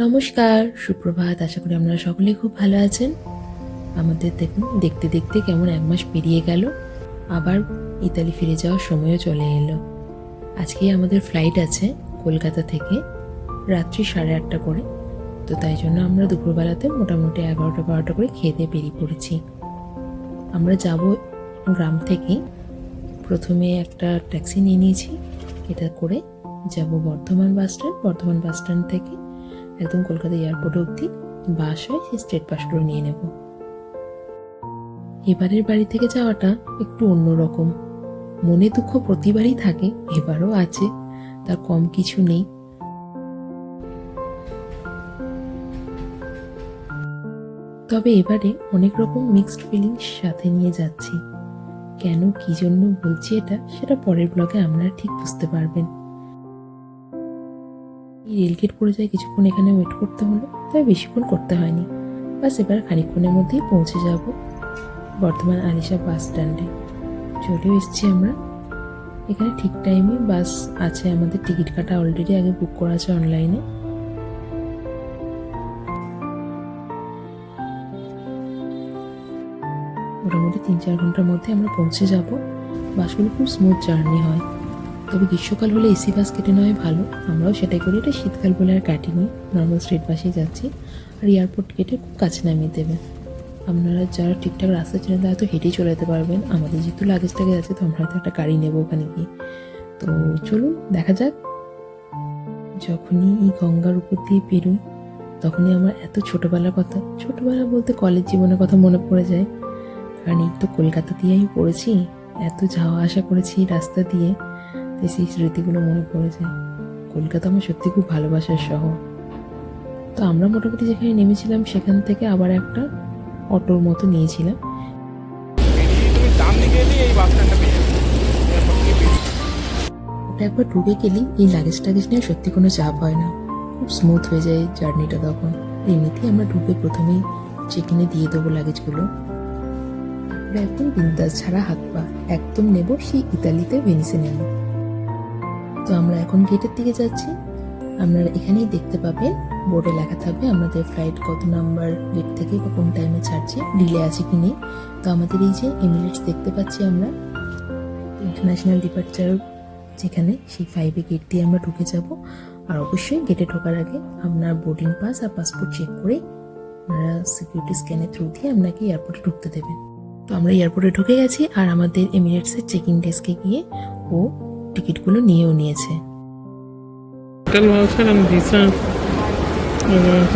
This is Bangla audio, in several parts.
নমস্কার, সুপ্রভাত। আশা করি আপনারা সকলেই খুব ভালো আছেন। আমাদের দেখুন দেখতে দেখতে কেমন 1 মাস পেরিয়ে গেল, আবার ইতালি ফিরে যাওয়ার সময়ও চলে এলো। আজকে আমাদের ফ্লাইট আছে কলকাতা থেকে রাত্রি 8:30 করে। তো তাই জন্য আমরা দুপুরবেলাতে মোটামুটি 11টা-12টা করে খেয়ে দিয়ে বেরিয়ে পড়েছি। আমরা যাব গ্রাম থেকে। প্রথমে একটা ট্যাক্সি নিয়ে নিয়েছি, এটা করে যাব Bardhaman bus stand. Bardhaman bus stand থেকে একদম কলকাতা এয়ারপোর্ট অবধি বাস হয়, সেই স্টেট বাস করে নিয়ে নেব। এবারের বাড়ি থেকে যাওয়াটা একটু অন্যরকম। মনে দুঃখ প্রতিবারই থাকে, এবারও আছে, তার কম কিছু নেই। তবে এবারে অনেক রকম মিক্সড ফিলিংস সাথে নিয়ে যাচ্ছি। কেন, কি জন্য বলছি এটা, সেটা পরের ব্লগে আপনারা ঠিক বুঝতে পারবেন। রেলগেট পড়ে যায়, কিছুক্ষণ এখানে ওয়েট করতে হলো, তবে বেশিক্ষণ করতে হয়নি। বাস এবার খানিকক্ষণের মধ্যেই পৌঁছে যাব বর্ধমান আলিশা বাস স্ট্যান্ডে। চলেও এসেছি আমরা। এখানে ঠিক টাইমে বাস আছে, আমাদের টিকিট কাটা অলরেডি আগে বুক করা আছে অনলাইনে। মোটামুটি 3-4 ঘন্টার মধ্যে আমরা পৌঁছে যাব। বাসগুলো খুব স্মুথ জার্নি হয়, তবে গ্রীষ্মকাল হলে এসি বাস কেটে নেওয়াই ভালো। আমরাও সেটাই করি। এটা শীতকাল বলে আর কাটিনি, নর্মাল স্ট্রিট বাসেই যাচ্ছি। আর এয়ারপোর্ট কেটে খুব কাছে নামিয়ে দেবে। আপনারা যারা ঠিকঠাক রাস্তা চেনেন তারা তো হেঁটেই চলে যেতে পারবেন। আমাদের যেহেতু লাগেজ আছে, তো আমরা হয়তো একটা গাড়ি নেবো ওখানে গিয়ে। তো চলুন দেখা যাক। যখনই এই গঙ্গার উপর দিয়ে পেরোই, তখনই আমার এত ছোটোবেলার কথা, ছোটোবেলা বলতে কলেজ জীবনের কথা মনে পড়ে যায়। কারণ এই তো কলকাতা দিয়েই পড়েছি, এত যাওয়া আসা করেছি রাস্তা দিয়ে, তাই সেই স্মৃতিগুলো মনে পড়ে যায়। কলকাতা আমার সত্যি খুব ভালোবাসার শহর। তো আমরা মোটামুটি যেখানে নেমেছিলাম সেখান থেকে আবার একটা অটোর মতো নিয়েছিলাম। ওটা একবার ঢুকে গেলেই এই লাগেজ টাগেজ নিয়ে সত্যি কোনো চাপ হয় না, খুব স্মুথ হয়ে যায় জার্নিটা তখন। এমনিতেই আমরা ঢুকে প্রথমেই চেক ইনে দিয়ে দেবো লাগেজগুলো। তারপরে একদম বিন্দাস ছাড়া হাত পা একদম নেব সেই ইতালিতে, ভেনিসে নেব। তো আমরা এখন গেটের দিকে যাচ্ছি। আপনারা এখানেই দেখতে পাবেন, বোর্ডে লেখা থাকবে আমাদের ফ্লাইট কত নাম্বার গেট থেকে বা কোন টাইমে ছাড়ছে, ডিলে আছে কি নেই। তো আমাদের এই যে এমিরেটস দেখতে পাচ্ছি আমরা, ইন্টারন্যাশনাল ডিপার্চার যেখানে, সেই 5 গেট দিয়ে আমরা ঢুকে যাব। আর অবশ্যই গেটে ঢোকার আগে আপনার বোর্ডিং পাস আর পাসপোর্ট চেক করে আপনারা সিকিউরিটি স্ক্যানের থ্রু দিয়ে আপনাকে এয়ারপোর্টে ঢুকতে দেবেন। তো আমরা এয়ারপোর্টে ঢুকে গেছি, আর আমাদের এমিরেটসের চেকিং ডেস্কে গিয়ে ও টিকিটগুলো নিয়েও নিয়েছে।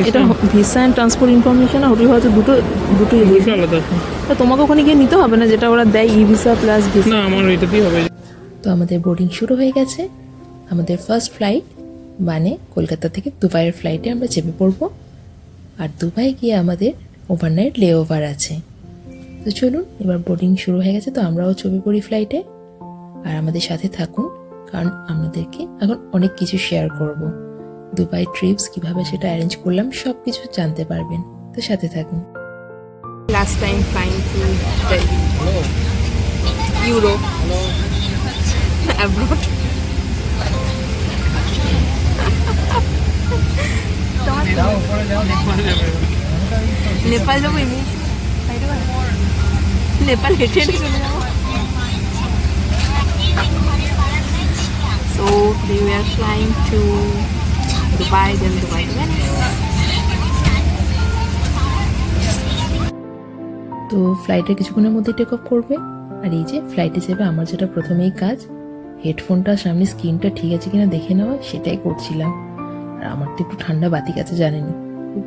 এটা visa and transport information, hotel হয়তো দুটোই আলাদা। তোমাকে ওখানে গিয়ে নিতে হবে না, যেটা ওরা দেয় ই ভিসা প্লাস ভিসা। না, আমার এটাতেই হবে। তো আমাদের বোর্ডিং শুরু হয়ে গেছে। আমাদের ফার্স্ট ফ্লাইট মানে কলকাতা থেকে দুবাইয়ের ফ্লাইটে আমরা চেপে পড়বো। আর দুবাই গিয়ে আমাদের ওভারনাইট লে ওভার আছে। তো চলুন, এবার বোর্ডিং শুরু হয়ে গেছে, তো আমরাও চেপে পড়ি ফ্লাইটে। আর আমাদের সাথে থাকুন, কারণ আপনাদেরকে এখন অনেক কিছু শেয়ার করব। দুবাই ট্রিপস কিভাবে সেটা অ্যারেঞ্জ করলাম সব কিছু জানতে পারবেন, তো সাথে থাকুন। Last time flying to Europe abroad. Nepal যাবো, নেপাল হেঁটে হেঁটে চলে যাবো। So we are flying to Dubai, then Dubai to Venice. তো ফ্লাইটে কিছুক্ষণের মধ্যে টেক অফ করবে। আর এই যে ফ্লাইটে চেপে আমার যেটা প্রথমেই কাজ, হেডফোনটা সামনে স্ক্রিনটা ঠিক আছে কিনা দেখে নেওয়া, সেটাই করছিলাম। আর আমার তো একটু ঠান্ডা বাতি কাছে জানেনি,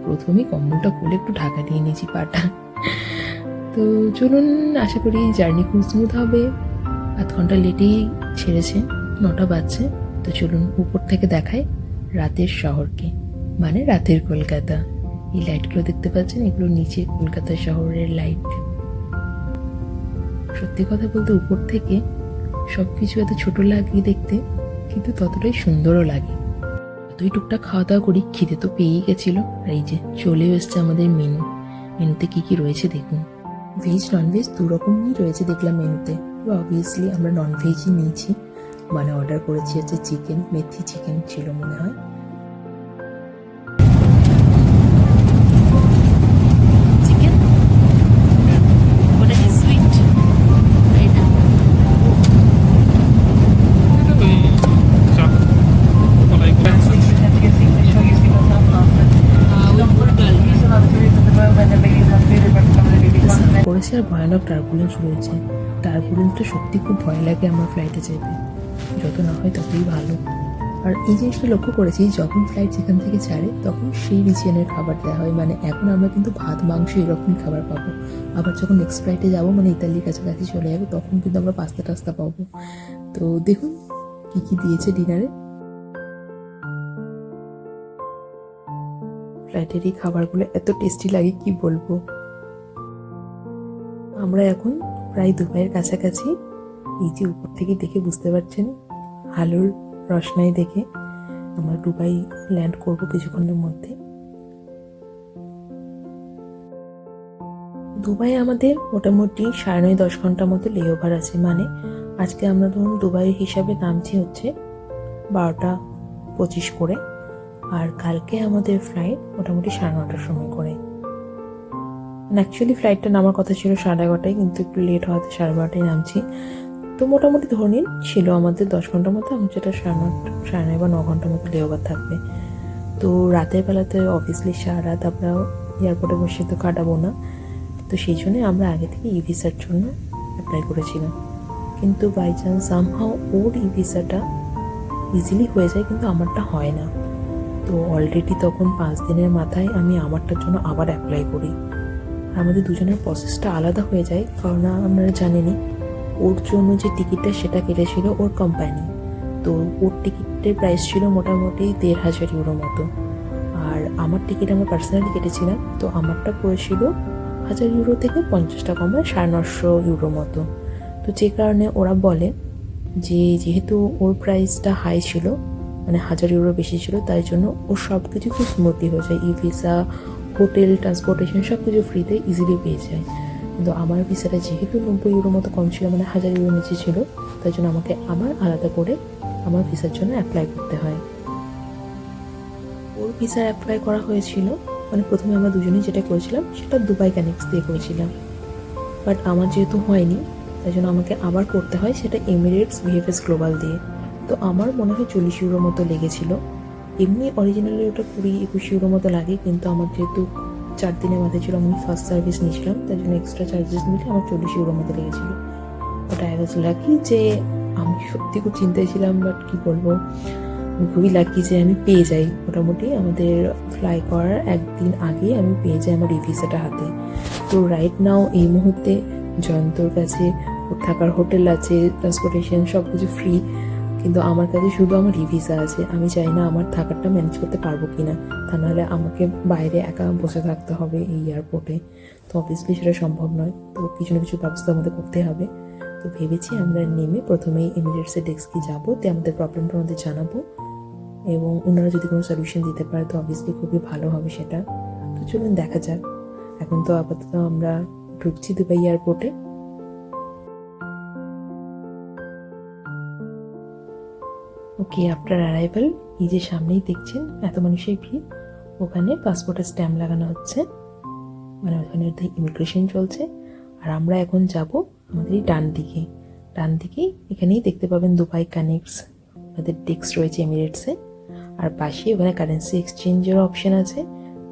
প্রথমেই কম্বলটা খুলে একটু ঢাকা দিয়ে নিয়েছি পাটা। তো চলুন, আশা করি জার্নি খুব স্মুথ হবে। 8 ঘন্টা লেটেই ছেড়েছে, 9টা বাজছে। তো চলুন উপর থেকে দেখায় রাতের শহরকে, মানে রাতের কলকাতা। এই লাইটগুলো দেখতে পাচ্ছেন, এগুলো নিচে কলকাতা শহরের লাইট। সত্যি কথা বলতে উপর থেকে সবকিছু এত ছোট লাগে দেখতে, কিন্তু ততটাই সুন্দরও লাগে। এতই টুকটাক খাওয়া দাওয়া করি, খিদে তো পেয়েই গেছিল। আর এই যে চলেও এসছে আমাদের মেনু। মেনুতে কি কি রয়েছে দেখুন। ভেজ ননভেজ দুরকমই রয়েছে দেখলাম মেনুতে। অবভিয়াসলি আমরা ননভেজই নিয়েছি, মানে অর্ডার করেছি হচ্ছে চিকেন, মেথি চিকেন ছিল মনে হয়। আর ভয়ানক টার্বুলেন্স রয়েছে। টার্বুলেন্সটা সত্যি খুব ভয় লাগে আমার ফ্লাইটে চেপে, যত না হয় ততই ভালো। আর এই জিনিসটা লক্ষ্য করেছি, যখন ফ্লাইট যেখান থেকে ছাড়ে তখন সেই রিজিয়নের খাবার দেওয়া হয়। মানে এখন আমরা কিন্তু ভাত মাংস এরকমই খাবার পাবো। আবার যখন নেক্সট ফ্লাইটে যাবো, মানে ইতালির কাছাকাছি চলে যাবে, তখন কিন্তু আমরা পাস্তা টাস্তা পাবো। তো দেখুন কি কি দিয়েছে ডিনারে। ফ্লাইটের এই খাবারগুলো এত টেস্টি লাগে কি বলবো। আমরা এখন প্রায় দুবাইয়ের কাছাকাছি। এই যে উপর থেকে দেখে বুঝতে পারছেন, আলোর রসনাই দেখে আমরা দুবাই ল্যান্ড করব কিছুক্ষণের মধ্যে। দুবাই আমাদের মোটামুটি 9.5-10 ঘন্টা মতো লেওভার আছে। মানে আজকে আমরা ধরুন দুবাইয়ের হিসাবে নামছি হচ্ছে 12টা 25 করে, আর কালকে আমাদের ফ্লাইট মোটামুটি 9:30টার সময় করে। অ্যাকচুয়ালি ফ্লাইটটা নামার কথা ছিল 11:30টায়, কিন্তু একটু লেট হওয়াতে 12:30টায় নামছি। তো মোটামুটি ধরে নিন ছিল আমাদের 10 ঘন্টার মতো, আমি যেটা 9:30 বা 9 ঘন্টার মতো লেওভার থাকবে। তো রাতের বেলাতে অবভিয়াসলি সারা রাত আমরা এয়ারপোর্টে বসে তো কাটাবো না, তো সেই জন্য আমরা আগে থেকে ই ভিসার জন্য অ্যাপ্লাই করেছিলাম। কিন্তু বাই চান্স সামহাও ওর ই ভিসাটা ইজিলি হয়ে যায়, কিন্তু আমারটা হয় না। তো অলরেডি তখন 5 দিনের মাথায় আমি আমারটার জন্য আবার অ্যাপ্লাই করি। আর আমাদের দুজনের প্রসেসটা আলাদা হয়ে যায়, কারণ আপনারা জানেনই ওর জন্য যে টিকিটটা সেটা কেটেছিল ওর কোম্পানি। তো ওর টিকিটের প্রাইস ছিল মোটামুটি 1,500 ইউরো মতো, আর আমার টিকিট আমার পার্সোনালি কেটেছিলাম, তো আমারটা পড়েছিল 1000 ইউরো থেকে 50 টাকা কমায় 950 ইউরো মতো। তো যে কারণে ওরা বলে যে যেহেতু ওর প্রাইসটা হাই ছিল, মানে 1000 ইউরো বেশি ছিল, তাই জন্য ওর সব কিছু খুব স্মুথলি হয়ে যায়। ই ভিসা, হোটেল, ট্রান্সপোর্টেশন সব কিছু ফ্রিতে ইজিলি পেয়ে যায়। কিন্তু আমার ভিসাটা যেহেতু 90 ইউরো মতো কম ছিল, মানে 1000 ইউরো নিচে ছিল, তাই জন্য আমাকে আবার আলাদা করে আমার ভিসার জন্য অ্যাপ্লাই করতে হয়। ওর ভিসা অ্যাপ্লাই করা হয়েছিল, মানে প্রথমে আমরা দুজনেই যেটা করেছিলাম সেটা দুবাই কানেক্টস দিয়ে করেছিলাম, বাট আমার যেহেতু হয়নি তাই জন্য আমাকে আবার করতে হয় সেটা এমিরেটস ভিএফএস গ্লোবাল দিয়ে। তো আমার মনে হয় 40 ইউরো মতো লেগেছিল। এমনি অরিজিনালি ওটা 20-21 ইউরো মতো লাগে, কিন্তু আমার যেহেতু 4 দিনের মাথায় ছিল, আমি ফার্স্ট সার্ভিস নিয়েছিলাম, তাই জন্য এক্সট্রা চার্জেস মিলে আমার 40 ইউরো মতো লেগেছিল। ওটা আই ওয়াজ লাকি যে আমি সত্যি খুব চিন্তায় ছিলাম, বাট কি বলবো, আমি খুবই লাকি যে আমি পেয়ে যাই। মোটামুটি আমাদের ফ্লাই করার একদিন আগে আমি পেয়ে যাই আমার ই ভিসাটা হাতে। তো রাইট নাও এই মুহূর্তে জয়ন্তর কাছে ওর থাকার হোটেল আছে, ট্রান্সপোর্টেশন সব কিছু ফ্রি, কিন্তু আমার কাছে শুধু আমার ই ভিসা আছে। আমি চাই না আমার থাকারটা ম্যানেজ করতে পারবো কিনা, তা নাহলে আমাকে বাইরে একা বসে থাকতে হবে এই এয়ারপোর্টে। তো অবভিয়াসলি সেটা সম্ভব নয়, তো কিছু না কিছু ব্যবস্থা আমাদের করতে হবে। তো ভেবেছি আমরা নেমে প্রথমেই এমিরেটসের ডেস্কে যাবো, তো আমাদের প্রবলেমটা আমাদের জানাবো, এবং ওনারা যদি কোনো সলিউশন দিতে পারে তো অবভিয়াসলি খুবই ভালো হবে সেটা। তো চলুন দেখা যাক। এখন তো আপাতত আমরা ঢুকছি দুবাই এয়ারপোর্টে। ওকে, আফটার অ্যারাইভাল এই যে সামনেই দেখছেন এত মানুষের ভিড়, ওখানে পাসপোর্টের স্ট্যাম্প লাগানো হচ্ছে, মানে ওখানে ইমিগ্রেশন চলছে। আর আমরা এখন যাব আমাদের এই ডান দিকে এখানেই দেখতে পাবেন দুবাই কানেক্টস, আমাদের ডেস্ক রয়েছে এমিরেটসে। আর পাশে ওখানে কারেন্সি এক্সচেঞ্জের অপশন আছে,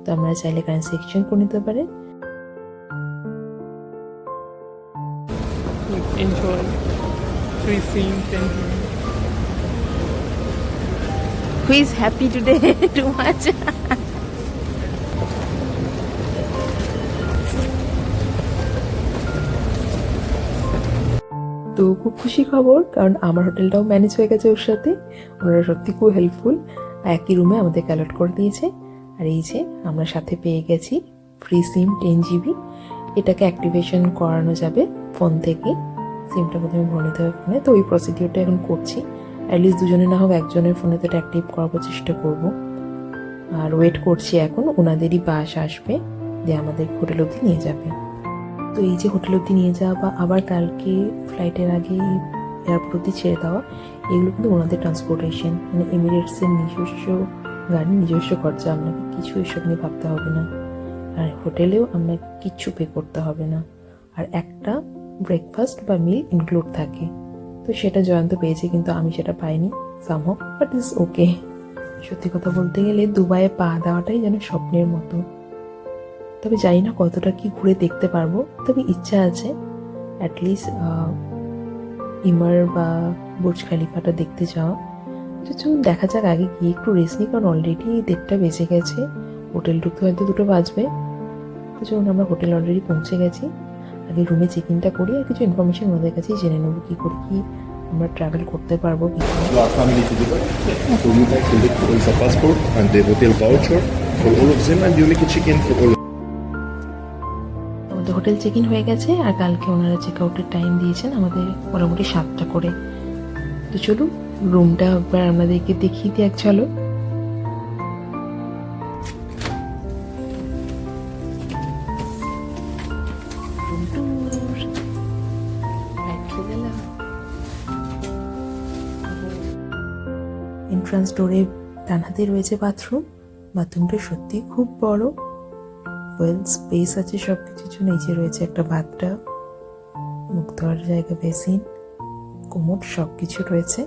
তো আমরা চাইলে কারেন্সি এক্সচেঞ্জ করে নিতে পারে। Enjoy free scene. Thank you. Who is happy today? Too much. তো খুব খুশি খবর, কারণ আমার হোটেলটাও ম্যানেজ হয়ে গেছে ওর সাথে। ওনারা সত্যি খুব হেল্পফুল, একই রুমে আমাদের অ্যালট করে দিয়েছে। আর এই যে আমরা সাথে পেয়ে গেছি ফ্রি সিম 10 GB। এটাকে অ্যাক্টিভেশন করানো যাবে ফোন থেকে, সিমটা প্রথমে ভরে নিতে হবে ফোনে। তো ওই প্রসিডিওরটা এখন করছি, অ্যাটলিস্ট দুজনে না হোক একজনের ফোনে তো এটা অ্যাক্টিভ করার চেষ্টা করব। আর ওয়েট করছি এখন, ওনাদেরই বাস আসবে দিয়ে আমাদের হোটেল অবধি নিয়ে যাবে। তো এই যে হোটেল অবধি নিয়ে যাওয়া বা আবার কালকে ফ্লাইটের আগে এয়ারপোর্ট অবধি ছেড়ে দেওয়া, এগুলো কিন্তু ওনাদের ট্রান্সপোর্টেশন, মানে এমিরেটসের নিজস্ব গাড়ি, নিজস্ব খরচা, আপনাকে কিছু এসব নিয়ে ভাবতে হবে না। আর হোটেলেও আপনাকে কিচ্ছু পে করতে হবে না। আর একটা ব্রেকফাস্ট বা মিল ইনক্লুড থাকে, তো সেটা জয়ন্ত পেয়েছে, কিন্তু আমি সেটা পাইনি সামহাও, বাট ইটস ওকে। সত্যি কথা বলতে গেলে দুবাইয়ে পা দেওয়াটাই যেন স্বপ্নের মতো। তবে জানি না কতটা কি ঘুরে দেখতে পারবো, তবে ইচ্ছা আছে অ্যাটলিস্ট ইমার বা বুর্জ খালিফাটা দেখতে যাওয়া। তো চলুন দেখা যাক, আগে গিয়ে একটু রেস্ট নিই, কারণ অলরেডি 1:30 বেজে গেছে, হোটেল ঢুকতে হয়তো 2টো বাজবে। তো চলুন, আমরা হোটেল অলরেডি পৌঁছে গেছি, আগে রুমে চেক ইনটা করি আর কিছু ইনফরমেশন ওদের কাছেই জেনে নেবো কী করে কি আমরা ট্রাভেল করতে পারবো কি করে। You are family to Dubai, so you have to look for the passport and the hotel voucher for all of them, and you make a check-in for all of them. আমাদের হোটেল চেক ইন হয়ে গেছে, আর কালকে ওনারা চেক আউটের টাইম দিয়েছেন আমাদের মোটামুটি 7টা করে। তো চলুন রুমটা একবার আপনাদেরকে দেখিয়ে দিই এক ঝলক। Room tour. Right to the left. Entrance ডোরে ডান হাতে রয়েছে বাথরুম। বাথরুমটা সত্যি খুব বড়, ওয়েল স্পেস আছে সব কিছুর জন্য। এই যে রয়েছে একটা বাথটাব, মুখ ধোয়ার জায়গা, বেসিন, কোমোড সব কিছু রয়েছে।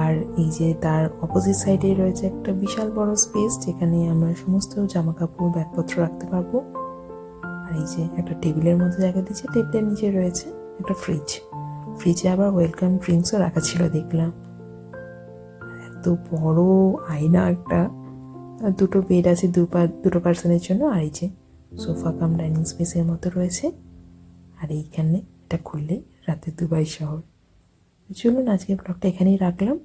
আর এই যে তার অপোজিট সাইডে রয়েছে একটা বিশাল বড় স্পেস, যেখানে আমরা সমস্ত জামা কাপড় ব্যাগপত্র রাখতে পারবো। আর এই যে একটা টেবিলের মধ্যে জায়গা দিয়েছে, টেবিলের নিচে রয়েছে একটা ফ্রিজ, ফ্রিজে আবার ওয়েলকাম ড্রিঙ্কসও রাখা ছিল দেখলাম। এত বড় আয়না একটা, আর 2টো বেড আছে 2 পার্সনের জন্য। আর এই যে সোফা কাম ডাইনিং স্পেসের মতো রয়েছে। আর এইখানে এটা খুললে রাতে দুবাই শহর। চলুন আজকে ব্লগটা এখানেই রাখলাম।